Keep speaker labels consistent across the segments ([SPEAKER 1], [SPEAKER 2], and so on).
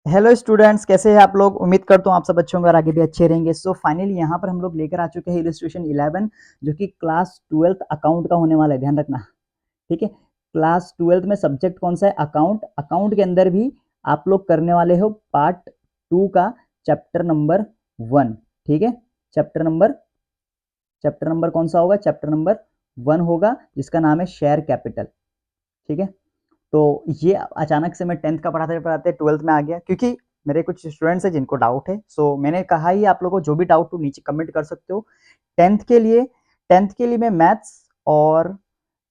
[SPEAKER 1] Hello students, कैसे हैं आप लोग। उम्मीद करता हूँ आप सब अच्छे होंगे और आगे भी अच्छे रहेंगे। सो फाइनली यहाँ पर हम लोग लेकर आ चुके हैं इलस्ट्रेशन 11 जो कि क्लास 12th अकाउंट का होने वाला है। ध्यान रखना, ठीक है। क्लास 12th में सब्जेक्ट कौन सा है? अकाउंट। अकाउंट के अंदर भी आप लोग करने वाले हो पार्ट 2 का चैप्टर नंबर 1, ठीक है। चैप्टर नंबर कौन सा होगा? चैप्टर नंबर 1 होगा, जिसका नाम है शेयर कैपिटल, ठीक है। तो ये अचानक से मैं 10th का पढ़ाते पढ़ाते 12th में आ गया, क्योंकि मेरे कुछ स्टूडेंट्स हैं जिनको डाउट है। सो मैंने कहा ही आप लोगों को जो भी डाउट हो नीचे कमेंट कर सकते हो। 10th के लिए 10th के लिए मैं मैथ्स और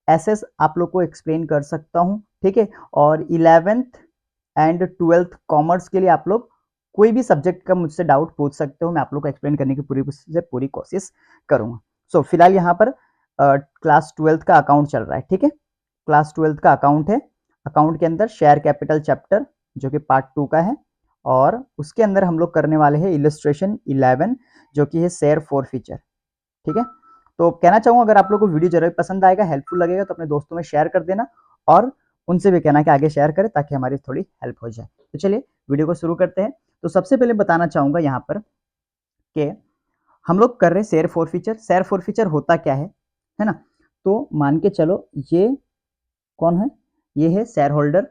[SPEAKER 1] एसएस आप लोग को एक्सप्लेन कर सकता हूँ, ठीक है। और 11th एंड 12th कॉमर्स के लिए आप लोग कोई भी सब्जेक्ट का मुझसे डाउट पूछ सकते हो। मैं आप लोग को एक्सप्लेन करने की पूरी कोशिश करूंगा। सो फिलहाल यहाँ पर क्लास 12th का अकाउंट चल रहा है, ठीक है। क्लास 12th का अकाउंट है। अकाउंट के अंदर शेयर कैपिटल चैप्टर जो कि पार्ट 2 का है, और उसके अंदर हम लोग करने वाले हैं इलस्ट्रेशन 11 जो कि है शेयर फॉर फीचर, ठीक है। तो कहना चाहूंगा, अगर आप लोग को वीडियो जरूर पसंद आएगा, हेल्पफुल लगेगा, तो अपने दोस्तों में शेयर कर देना और उनसे भी कहना कि आगे शेयर करें ताकि हमारी थोड़ी हेल्प हो जाए। तो चलिए वीडियो को शुरू करते हैं। तो सबसे पहले बताना चाहूंगा यहाँ पर कि हम लोग कर रहे हैं share for feature. Share for feature होता क्या है ना। तो मान के चलो, ये कौन है? ये है शेयर होल्डर,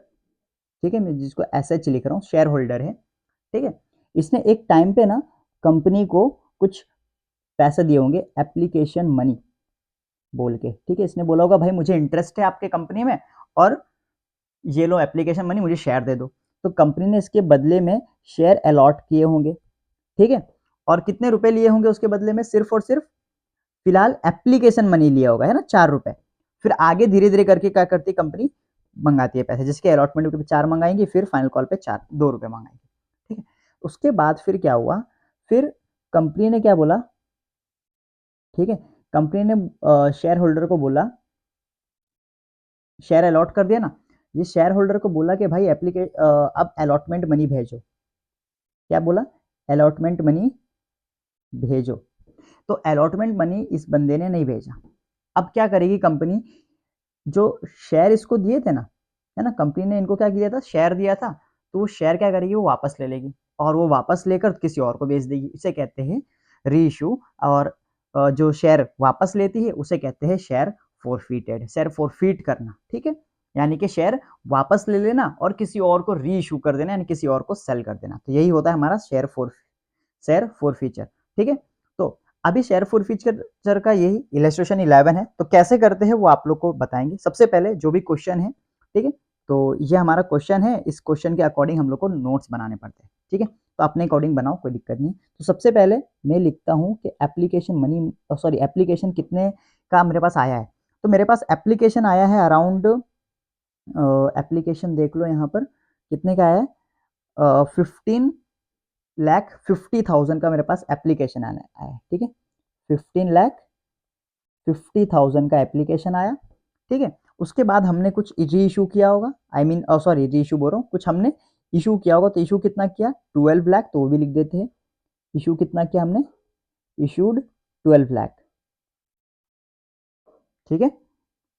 [SPEAKER 1] ठीक है। मैं जिसको एसएच लिख रहा हूँ, शेयर होल्डर है, ठीक है। इसने एक टाइम पे ना कंपनी को कुछ पैसे दिए होंगे, एप्लीकेशन मनी बोल के, ठीक है। इसने बोला होगा भाई मुझे इंटरेस्ट है आपके कंपनी में, और ये लो एप्लीकेशन मनी, मुझे शेयर दे दो। तो कंपनी ने इसके बदले में शेयर अलॉट किए होंगे, ठीक है। और कितने रुपए लिए होंगे उसके बदले में? सिर्फ और सिर्फ फिलहाल एप्लीकेशन मनी लिया होगा, है ना, 4 रुपए। फिर आगे धीरे धीरे करके क्या करती है कंपनी? मंगाती है पैसे, जिसके अलॉटमेंट पे 4 मंगाएंगी, फिर फाइनल कॉल पे 2 रुपए मंगाएंगी, ठीक है। उसके बाद फिर क्या हुआ? फिर कंपनी ने क्या बोला, ठीक है। कंपनी ने शेयर होल्डर को बोला, शेयर अलॉट कर दिया ना। ये शेयर होल्डर को बोला कि भाई अब अलॉटमेंट मनी भेजो। क्या बोला? अलॉटमेंट मनी भेजो। तो अलॉटमेंट मनी इस बंदे ने नहीं भेजा। अब क्या करेगी कंपनी? जो शेयर इसको दिए थे ना, है ना, कंपनी ने इनको क्या किया था? शेयर दिया था। तो वो शेयर क्या करेगी? वो वापस ले लेगी, और वो वापस लेकर किसी और को बेच देगी। इसे कहते हैं री इशू। और जो शेयर वापस लेती है उसे कहते हैं शेयर फॉरफिटेड, शेयर फॉरफिट करना, ठीक है। यानी कि शेयर वापस ले लेना और किसी और को री इशू कर देना, यानी किसी और को सेल कर देना। तो यही होता है हमारा शेयर फॉरफीचर, ठीक है। तो अभी शेयर फॉरफीचर का यही इलस्ट्रेशन 11 है। तो कैसे करते हैं वो आप लोग को बताएंगे। सबसे पहले जो भी क्वेश्चन है, ठीक है, तो ये हमारा क्वेश्चन है। इस क्वेश्चन के अकॉर्डिंग हम लोग को नोट्स बनाने पड़ते हैं, ठीक है। तो अपने अकॉर्डिंग बनाओ, कोई दिक्कत नहीं। तो सबसे पहले मैं लिखता हूँ कि एप्लीकेशन मनी, सॉरी, एप्लीकेशन कितने का मेरे पास आया है। तो मेरे पास एप्लीकेशन आया है अराउंड, एप्लीकेशन देख लो यहाँ पर कितने का आया है। 15,50,000 का मेरे पास एप्लीकेशन आया है, ठीक है। 15,50,000 का एप्लीकेशन आया, ठीक है। उसके बाद हमने कुछ री इशू किया होगा, आई मीन सॉरी, री इशू बोल रहा हूँ, कुछ हमने इशू किया होगा। तो इशू कितना किया? 12 लाख, तो वो भी लिख देते हैं। इशू कितना किया हमने? इशूड 12 लाख, ठीक है।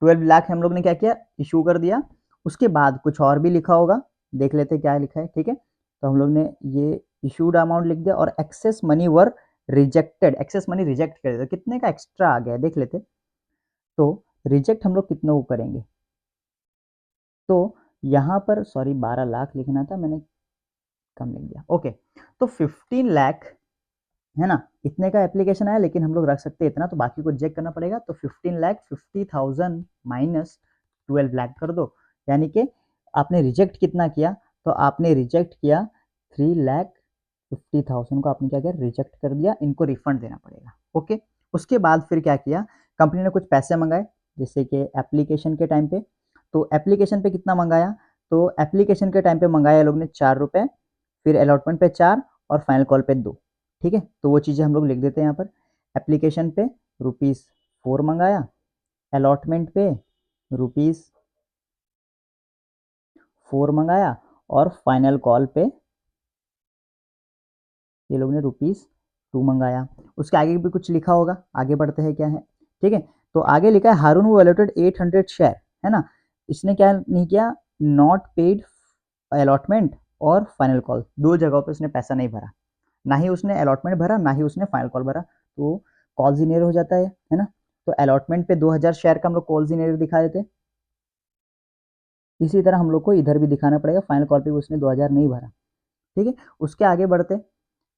[SPEAKER 1] 12 लाख हम लोग ने क्या किया? इशू कर दिया। उसके बाद कुछ और भी लिखा होगा, देख लेते क्या लिखा है, ठीक है। तो हम लोग ने ये इशूड अमाउंट लिख दिया, और एक्सेस मनी वर रिजेक्टेड, एक्सेस मनी रिजेक्ट कर दिया। कितने का एक्स्ट्रा आ गया देख लेते। तो रिजेक्ट हम लोग कितने को करेंगे? तो यहाँ पर सॉरी 12 लाख लिखना था, मैंने कम लिख दिया, ओके। तो 15 लाख, है ना, इतने का एप्लीकेशन आया, लेकिन हम लोग रख सकते हैं इतना, तो बाकी को रिजेक्ट करना पड़ेगा। तो 15,50,000 माइनस 12 लाख कर दो, यानी कि आपने रिजेक्ट कितना किया? तो आपने रिजेक्ट किया 3,50,000 को, आपने क्या किया? रिजेक्ट कर दिया। इनको रिफंड देना पड़ेगा, ओके। उसके बाद फिर क्या किया? कंपनी ने कुछ पैसे मंगाए, जैसे कि एप्लीकेशन के टाइम पे। तो एप्लीकेशन पे कितना मंगाया? तो एप्लीकेशन के टाइम पे मंगाया लोग ने 4 रुपए, फिर अलॉटमेंट पे 4, और फाइनल कॉल पे 2, ठीक है। तो वो चीज़ें हम लोग लिख देते हैं यहाँ पर। एप्लीकेशन पे ₹4 मंगाया, अलॉटमेंट पे ₹4 मंगाया, और फाइनल कॉल पे ये लोग ने ₹2 मंगाया। उसके आगे भी कुछ लिखा होगा, आगे बढ़ते हैं क्या है, ठीक है। तो आगे लिखा है हारून वो अलॉटेड 800 शेयर, है ना। इसने क्या नहीं किया? नॉट पेड अलॉटमेंट और फाइनल कॉल, 2 जगहों पे उसने पैसा नहीं भरा, ना ही उसने अलॉटमेंट भरा, ना ही उसने फाइनल कॉल भरा, तो कॉल जीनियर हो जाता है ना। तो अलॉटमेंट पे 2000 शेयर का हम लोग कॉल जीनियर दिखा देते, इसी तरह हम लोग को इधर भी दिखाना पड़ेगा, फाइनल कॉल पे भी उसने 2000 नहीं भरा, ठीक है। उसके आगे बढ़ते,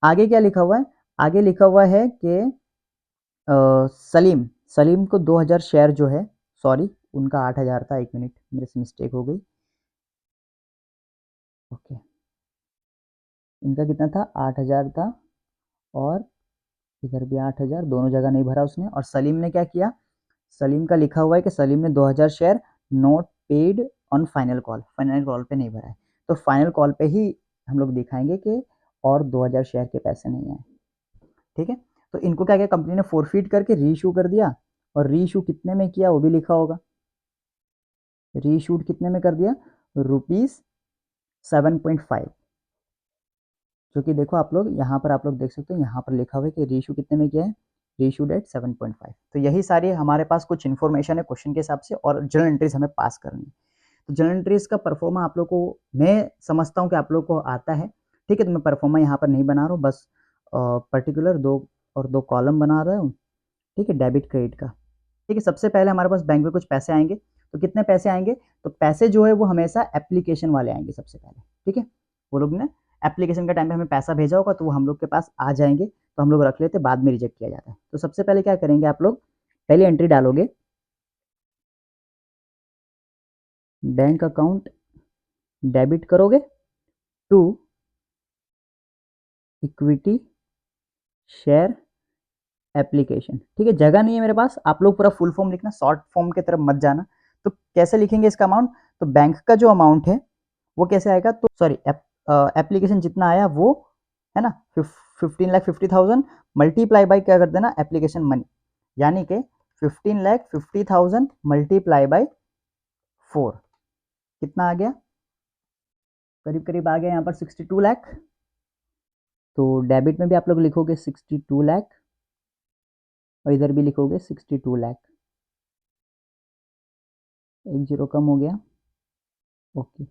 [SPEAKER 1] आगे क्या लिखा हुआ है, आगे लिखा हुआ है कि सलीम, सलीम को 2000 शेयर जो है, सॉरी उनका 8000 था, 1 मिनट मेरे से मिस्टेक हो गई, ओके, इनका कितना था, 8000 था, और इधर भी 8000, दोनों जगह नहीं भरा उसने। और सलीम ने क्या किया, सलीम का लिखा हुआ है कि सलीम ने 2000 share not paid on final call, final call पे नहीं भरा है, तो फाइनल कॉल पे ही हम लोग दिखाएंगे कि और 2000 शेयर के पैसे नहीं आए, ठीक है। तो इनको क्या किया, कंपनी ने फोरफीट करके रीइशू कर दिया, और रीइशू कितने में किया वो भी लिखा होगा, रीइशूड कितने में कर दिया, ₹7.5, जो कि देखो आप लोग यहाँ पर आप लोग देख सकते हो, यहाँ पर लिखा हुआ है कि रीइशू कितने में किया है, रीइशूड एट 7.5। तो यही सारी हमारे पास कुछ इन्फॉर्मेशन है क्वेश्चन के हिसाब से, और जर्नल एंट्रीज हमें पास करनी है। तो जर्नल एंट्रीज का परफॉर्मा आप लोग को, मैं समझता हूँ कि आप लोग को आता है, ठीक है। तो मैं परफॉर्मा यहाँ पर नहीं बना रहा हूँ, बस पर्टिकुलर 2 कॉलम बना रहा हूँ, ठीक है, डेबिट क्रेडिट का, ठीक है। सबसे पहले हमारे पास बैंक में कुछ पैसे आएंगे, तो कितने पैसे आएंगे, तो पैसे जो है वो हमेशा एप्लीकेशन वाले आएंगे सबसे पहले, ठीक है। वो लोग ने एप्लीकेशन का टाइम पे हमें पैसा भेजा होगा, तो वो हम लोग के पास आ जाएंगे, तो हम लोग रख लेते, बाद में रिजेक्ट किया जाता है। तो सबसे पहले क्या करेंगे आप लोग, पहले एंट्री डालोगे, बैंक अकाउंट डेबिट करोगे टू इक्विटी शेयर एप्लीकेशन, ठीक है। जगह नहीं है मेरे पास, आप लोग पूरा फुल फॉर्म लिखना, शॉर्ट फॉर्म की तरफ मत जाना। तो कैसे लिखेंगे इसका अमाउंट, तो बैंक का जो अमाउंट है वो कैसे आएगा, तो सॉरी एप्लीकेशन जितना आया वो है ना, 15,50,000 मल्टीप्लाई बाई क्या कर देना, एप्लीकेशन मनी, यानी कि 15,50,000 मल्टीप्लाई बाई 4, कितना आ गया, करीब करीब आ गया यहाँ पर 62 लाख। तो डेबिट में भी आप लोग लिखोगे 62 लाख, और इधर भी लिखोगे 62 लाख, एक जीरो कम हो गया, ओके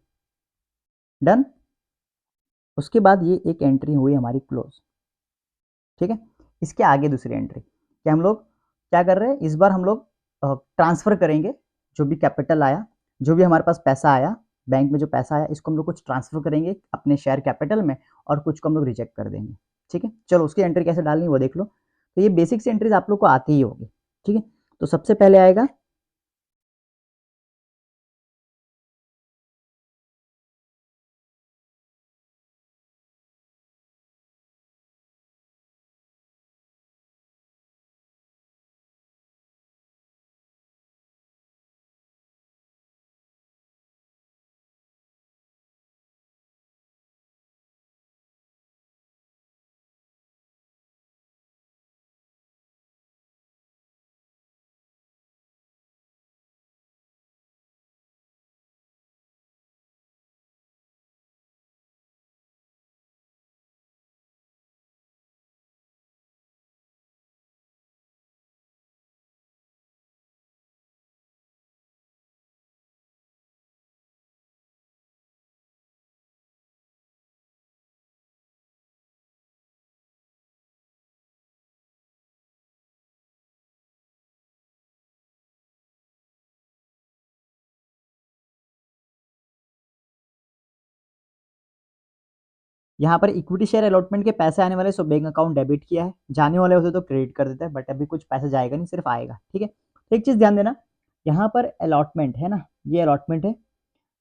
[SPEAKER 1] डन। उसके बाद ये एक एंट्री हुई हमारी क्लोज, ठीक है। इसके आगे दूसरी एंट्री कि हम लोग क्या कर रहे हैं, इस बार हम लोग ट्रांसफर करेंगे, जो भी कैपिटल आया, जो भी हमारे पास पैसा आया, बैंक में जो पैसा आया, इसको हम लोग कुछ ट्रांसफर करेंगे अपने शेयर कैपिटल में, और कुछ को हम लोग रिजेक्ट कर देंगे, ठीक है। चलो उसकी एंट्री कैसे डालनी वो देख लो। तो ये बेसिक सी एंट्रीज आप लोग को आती ही होगी, ठीक है। तो सबसे पहले आएगा, यहाँ पर इक्विटी शेयर अलॉटमेंट के पैसे आने वाले, सो बैंक अकाउंट डेबिट किया है, जाने वाले होते तो क्रेडिट कर देता है, बट अभी कुछ पैसा जाएगा नहीं, सिर्फ आएगा, ठीक है। तो एक चीज ध्यान देना, यहाँ पर अलॉटमेंट है ना, ये अलॉटमेंट है,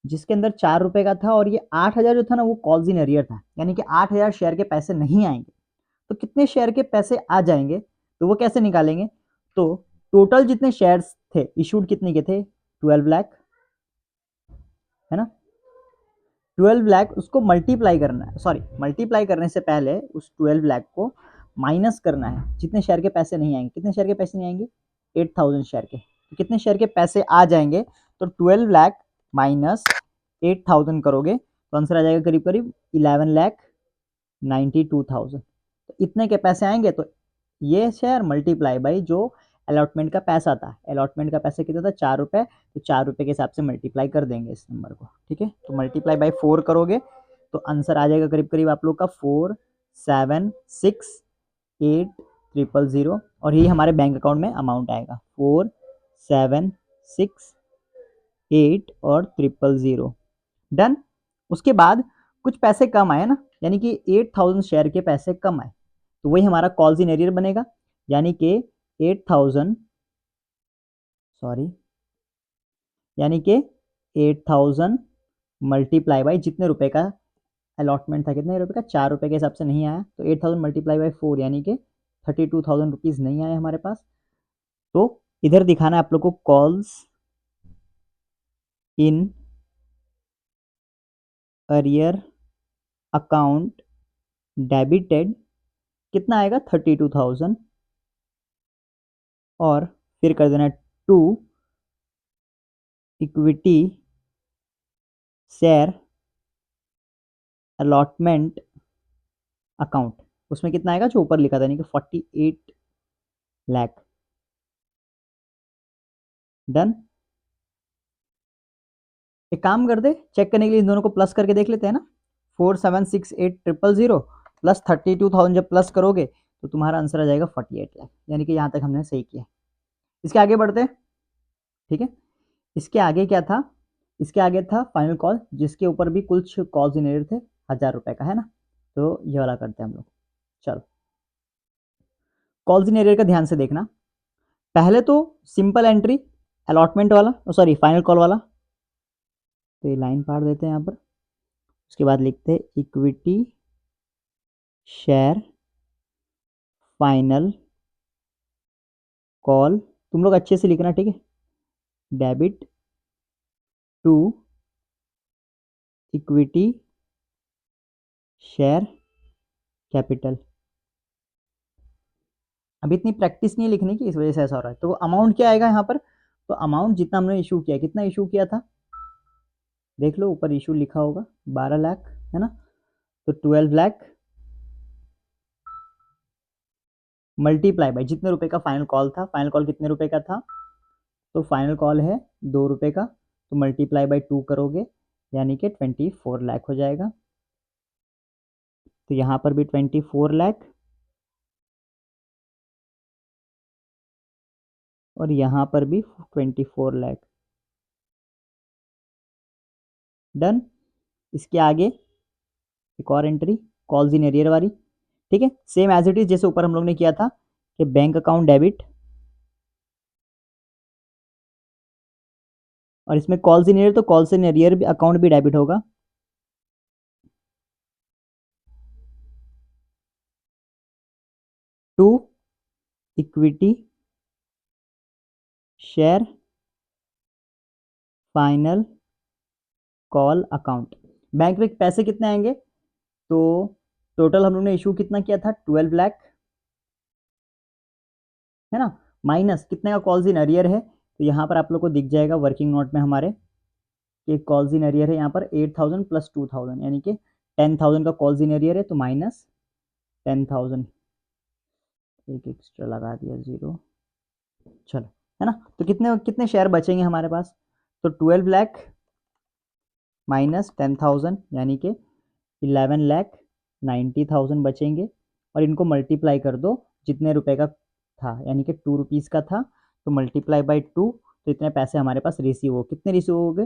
[SPEAKER 1] जिसके अंदर 4 रुपए का था, और ये 8000 जो था ना वो कॉल्स इन एरियर था, यानी कि 8000 शेयर के पैसे नहीं आएंगे। तो कितने शेयर के पैसे आ जाएंगे, तो वो कैसे निकालेंगे, तो टोटल जितने शेयर्स थे इशूड कितने के थे, 12 लाख, है ना, 12 लाख, उसको मल्टीप्लाई करना है, सॉरी मल्टीप्लाई करने से पहले उस 12 लाख को माइनस करना है, जितने शेयर के पैसे नहीं आएंगे, कितने शेयर के पैसे नहीं आएंगे, 8000 शेयर के, तो कितने शेयर के पैसे आ जाएंगे, तो 12 लाख माइनस 8000 करोगे तो आंसर आ जाएगा करीब करीब 11,92,000। तो इतने के पैसे आएंगे, तो ये शेयर मल्टीप्लाई बाई जो अलॉटमेंट का पैसा था, अलॉटमेंट का पैसा कितना था, 4 रुपए, तो 4 रुपए के हिसाब से मल्टीप्लाई कर देंगे इस नंबर को, ठीक है। तो मल्टीप्लाई बाई 4 करोगे तो आंसर आ जाएगा करीब करीब आप लोग का 476800 और यही हमारे बैंक अकाउंट में अमाउंट आएगा 4768 और 000। डन। उसके बाद कुछ पैसे कम आए ना, यानी कि 8000 शेयर के पैसे कम आए, तो वही हमारा कॉल्स इन एरियर बनेगा, यानी कि 8000 यानी कि 8000 मल्टीप्लाई बाई जितने रुपए का अलॉटमेंट था, कितने रुपए का, 4 रुपए के हिसाब से नहीं आया, तो 8000 मल्टीप्लाई बाई 4 यानी कि 32,000 रुपीज़ नहीं आए हमारे पास। तो इधर दिखाना है आप लोग को calls in arrear account debited, कितना आएगा 32,000, और फिर कर देना to equity share allotment account, उसमें कितना आएगा जो ऊपर लिखा था, यानी कि 48 लाख। डन। एक काम कर दे, चेक करने के लिए इन दोनों को प्लस करके देख लेते हैं ना, 4768,000 प्लस 32,000 जब प्लस करोगे तो तुम्हारा आंसर आ जाएगा 48 लाख, यानी कि यहाँ तक हमने सही किया। इसके आगे बढ़ते हैं, ठीक है। इसके आगे क्या था, इसके आगे था फाइनल कॉल, जिसके ऊपर भी कुछ कॉल्स इन थे 1000 रुपए का, है ना, तो ये वाला करते हैं हम लोग। चलो कॉल्स इन एरियर का ध्यान से देखना, पहले तो सिंपल एंट्री अलॉटमेंट वाला, सॉरी फाइनल कॉल वाला, तो ये लाइन पार देते हैं यहाँ पर। उसके बाद लिखते हैं इक्विटी शेयर फाइनल कॉल, तुम लोग अच्छे से लिखना, ठीक है, debit to equity share capital. अभी इतनी प्रैक्टिस नहीं है लिखने की, इस वजह से ऐसा हो रहा है। तो अमाउंट क्या आएगा यहाँ पर, तो अमाउंट जितना हमने इशू किया, कितना इशू किया था देख लो, ऊपर इशू लिखा होगा 12 लाख, है ना, तो 12 लाख मल्टीप्लाई बाई जितने रुपए का फाइनल कॉल था, फाइनल कॉल कितने रुपए का था, तो फाइनल कॉल है 2 रुपए का, तो मल्टीप्लाई बाई 2 करोगे यानी कि 24 लाख हो जाएगा। तो यहाँ पर भी 24 लाख और यहाँ पर भी 24 लाख। डन। इसके आगे एक और एंट्री कॉल्स इन एरियर वाली, ठीक है, सेम एज इट इज जैसे ऊपर हम लोग ने किया था कि बैंक अकाउंट डेबिट, और इसमें कॉल्स इन एरियर, तो कॉल्स इन एरियर भी अकाउंट भी डेबिट होगा। To equity share final call account, bank में पैसे कितने आएंगे, तो टोटल हम लोग ने इशू कितना किया था 12 लाख, है ना, माइनस कितने का कॉल्स इन अरियर है, तो यहाँ पर आप लोग को दिख जाएगा वर्किंग नोट में हमारे कि कॉल्स इन अरियर है यहाँ पर 8000 प्लस 2000, यानी कि 10,000 का कॉल्स इन अरियर है, तो माइनस 10,000, एक एक्स्ट्रा लगा दिया जीरो, चलो, है ना, तो कितने कितने शेयर बचेंगे हमारे पास, तो 12 लाख माइनस 10,000 यानी कि 11,90,000 बचेंगे, और इनको मल्टीप्लाई कर दो जितने रुपए का था, यानी कि 2 रुपीज़ का था, तो मल्टीप्लाई बाई 2, तो इतने पैसे हमारे पास रिसीव हो, कितने रिसीव हो गए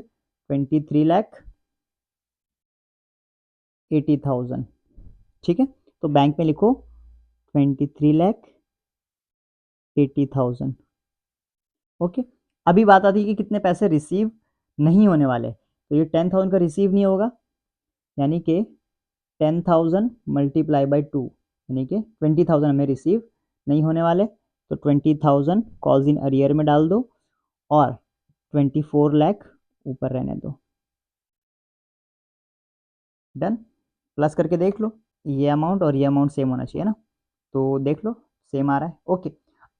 [SPEAKER 1] 23,80,000, ठीक है, तो बैंक में लिखो 23,80,000। ओके। अभी बात आती है कि कितने पैसे रिसीव नहीं होने वाले, तो ये 10,000 का रिसीव नहीं होगा, यानी कि 10,000 मल्टीप्लाई बाई 2 यानी कि 20,000 हमें रिसीव नहीं होने वाले, तो 20,000 कॉल्स इन अरियर में डाल दो और 24 लाख ऊपर रहने दो। डन। प्लस करके देख लो, ये अमाउंट और ये अमाउंट सेम होना चाहिए ना, तो देख लो सेम आ रहा है। ओके।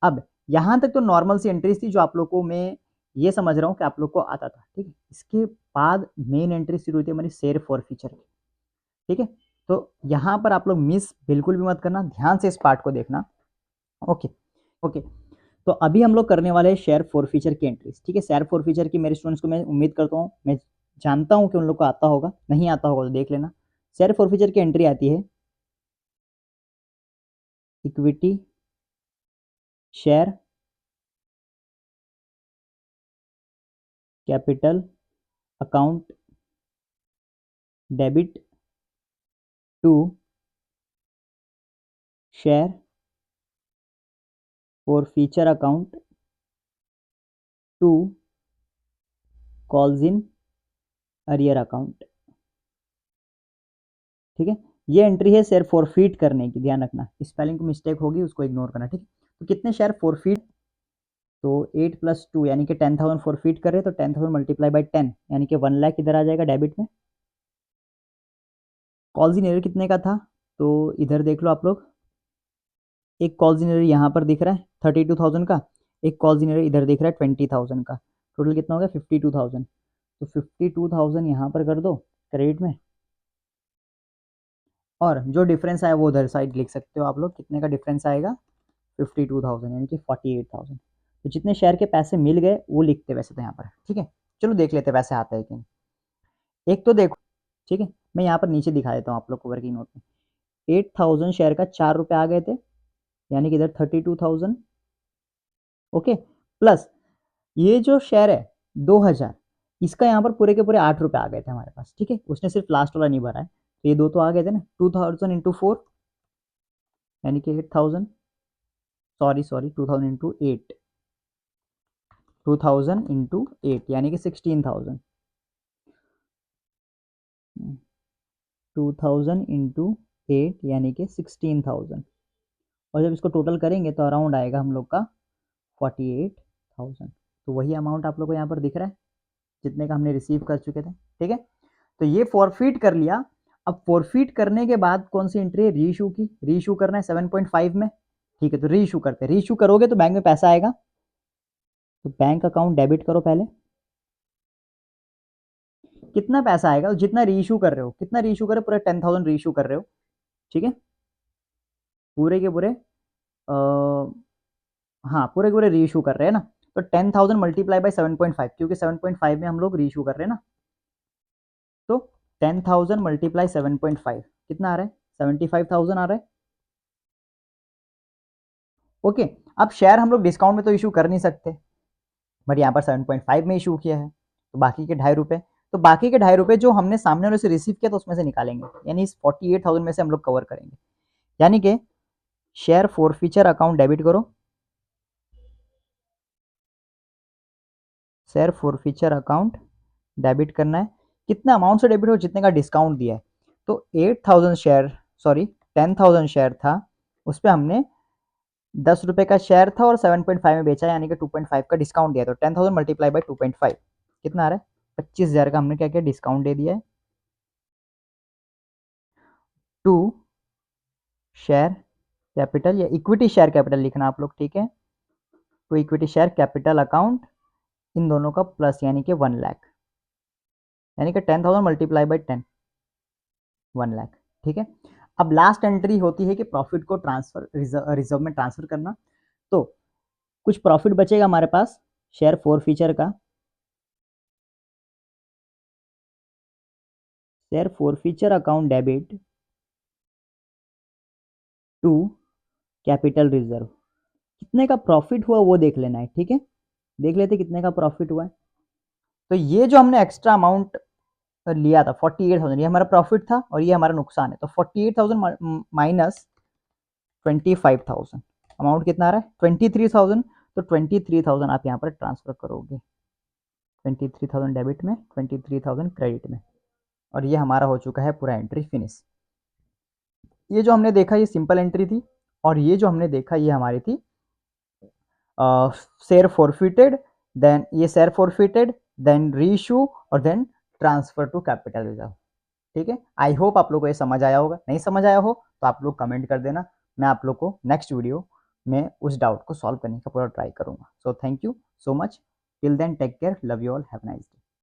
[SPEAKER 1] अब यहाँ तक तो नॉर्मल सी एंट्रीज थी जो आप लोग को मैं ये समझ रहा हूँ कि आप लोग को आता था, ठीक है। इसके बाद मेन एंट्री शुरू हुई थी हमारी शेयर फॉर फीचर की, ठीक है, तो यहाँ पर आप लोग मिस बिल्कुल भी मत करना, ध्यान से इस पार्ट को देखना। ओके। ओके, तो अभी हम लोग करने वाले हैं शेयर फॉर फीचर की एंट्रीज, ठीक है। शेयर फॉर फीचर की मेरे स्टूडेंट्स को मैं उम्मीद करता हूँ, मैं जानता हूँ कि उन लोग को आता होगा, नहीं आता होगा तो देख लेना। शेयर फॉरफीचर की एंट्री आती है equity share capital account debit to share forfeiture account to calls in arrear account. ठीक है, ये एंट्री है शेयर फॉरफीट करने की, ध्यान रखना स्पेलिंग को मिस्टेक होगी उसको इग्नोर करना। ठीक है, तो कितने शेयर फॉरफीट, तो 8 + 2 यानी कि 10,000 फॉरफीट कर रहे हैं, तो 10,000 मल्टीप्लाई बाई 10 यानी कि 1 लाख इधर आ जाएगा डेबिट में। कॉल्स इन एरियर कितने का था, तो इधर देख लो आप लोग, एक कॉल्स इन एरियर यहाँ पर दिख रहा है 32,000 का, एक कॉल्स इन एरियर इधर दिख रहा है 20,000 का, टोटल कितना हो गया 52,000। तो 52,000 यहाँ पर कर दो क्रेडिट में, और जो डिफरेंस आया वो उधर साइड लिख सकते हो आप लोग, कितने का डिफरेंस आएगा 52,000 यानी कि 48,000। तो जितने शेयर के पैसे मिल गए वो लिखते वैसे तो यहाँ पर। ठीक है, चलो देख लेते वैसे आता है कि नहीं। एक तो देखो, ठीक है, मैं यहाँ पर नीचे दिखा देता हूँ आप लोग को वर्किंग नोट में। 8,000 शेयर का 4 रुपये आ गए थे, यानी कि इधर 32,000। ओके, प्लस ये जो शेयर है 2,000, इसका यहाँ पर पूरे के पूरे 8 रुपये आ गए थे हमारे पास। ठीक है, उसने सिर्फ लास्ट वाला नहीं भरा है, तो ये दो तो आ गए थे ना। 2,000 इंटू 4 यानी कि 8,000, सॉरी 2,000 इंटू 8, 2,000 इंटू 8 यानी कि 16,000, 2,000 इंटू 8 यानी कि 16,000, और जब इसको टोटल करेंगे तो अराउंड आएगा हम लोग का 48,000। तो वही अमाउंट आप लोग को यहाँ पर दिख रहा है जितने का हमने रिसीव कर चुके थे। ठीक है, तो ये फॉरफीट कर लिया। अब फॉरफीट करने के बाद कौन सी एंट्री है, रीइशू की, रीइशू करना है 7.5 में। ठीक है, तो रीइशू करते हैं, रीइशू करोगे तो बैंक में पैसा आएगा, तो बैंक अकाउंट डेबिट करो पहले। कितना पैसा आएगा, जितना रीइशू कर रहे हो, कितना रीइशू कर रहे हो, पूरे 10,000 रीइशू कर रहे हो। ठीक है, पूरे के पूरे हाँ पूरे के पूरे रीइशू कर रहे हैं ना, तो 10,000 मल्टीप्लाई बाई 7.5, क्योंकि 7.5 में हम लोग रीइशू कर रहे हैं ना, तो 10,000 मल्टीप्लाई 7.5 कितना आ रहा है, 75,000 आ रहा है। ओके, अब शेयर हम लोग डिस्काउंट में तो इशू कर नहीं सकते, बट यहाँ पर 7.5 में इशू किया है, तो बाकी के 2.5 रुपये, तो बाकी के 2.5 रुपये जो हमने सामने वाले से रिसीव किया तो उसमें से निकालेंगे, यानी इस 48,000 में से हम लोग कवर करेंगे। यानी कि शेयर फॉरफीचर अकाउंट डेबिट करो, शेयर फॉरफीचर अकाउंट डेबिट करना है, कितना अमाउंट से डेबिट हो, जितने का डिस्काउंट दिया है। तो 8,000 शेयर, सॉरी 10,000 शेयर था, उस पर हमने 10 रुपये का शेयर था और 7.5 में बेचा, यानी कि 2.5 का डिस्काउंट दिया। तो 10,000 मल्टीप्लाई बाई 2.5 कितना आ रहा है, 25,000 का हमने क्या किया, डिस्काउंट दे दिया है टू शेयर कैपिटल, या इक्विटी शेयर कैपिटल लिखना आप लोग। ठीक है, तो इक्विटी शेयर कैपिटल अकाउंट, इन दोनों का प्लस यानी कि 1 लाख, यानी कि 10,000 मल्टीप्लाई बाई 10, 1 लाख। ठीक है, अब लास्ट एंट्री होती है कि प्रॉफिट को ट्रांसफर रिजर्व में ट्रांसफर करना। तो कुछ प्रॉफिट बचेगा हमारे पास शेयर फॉरफीचर का, share forfeiture account debit to capital reserve. कितने का प्रॉफिट हुआ वो देख लेना है। ठीक है, देख लेते कितने का प्रॉफिट हुआ है। तो ये जो हमने एक्स्ट्रा अमाउंट लिया था 48,000, ये हमारा प्रॉफिट था और ये हमारा नुकसान है। तो 48,000 माइनस 25,000, अमाउंट कितना आ रहा है 23,000। तो 23,000 आप यहाँ पर ट्रांसफर करोगे, 23,000 डेबिट में, 23,000 क्रेडिट में, और ये हमारा हो चुका है पूरा एंट्री फिनिश। ये जो हमने देखा ये सिंपल एंट्री थी, और ये जो हमने देखा ये हमारी थी शेयर फॉरफिटेड, देन ये शेयर फॉरफिटेड, देन रीइशू, और then transfer to capital reserve. ठीक है, आई होप आप लोग को ये समझ आया होगा। नहीं समझ आया हो तो आप लोग कमेंट कर देना, मैं आप लोग को नेक्स्ट वीडियो में उस डाउट को सॉल्व करने का पूरा ट्राई करूंगा। So thank you so much, till then take care, love you all, have nice day.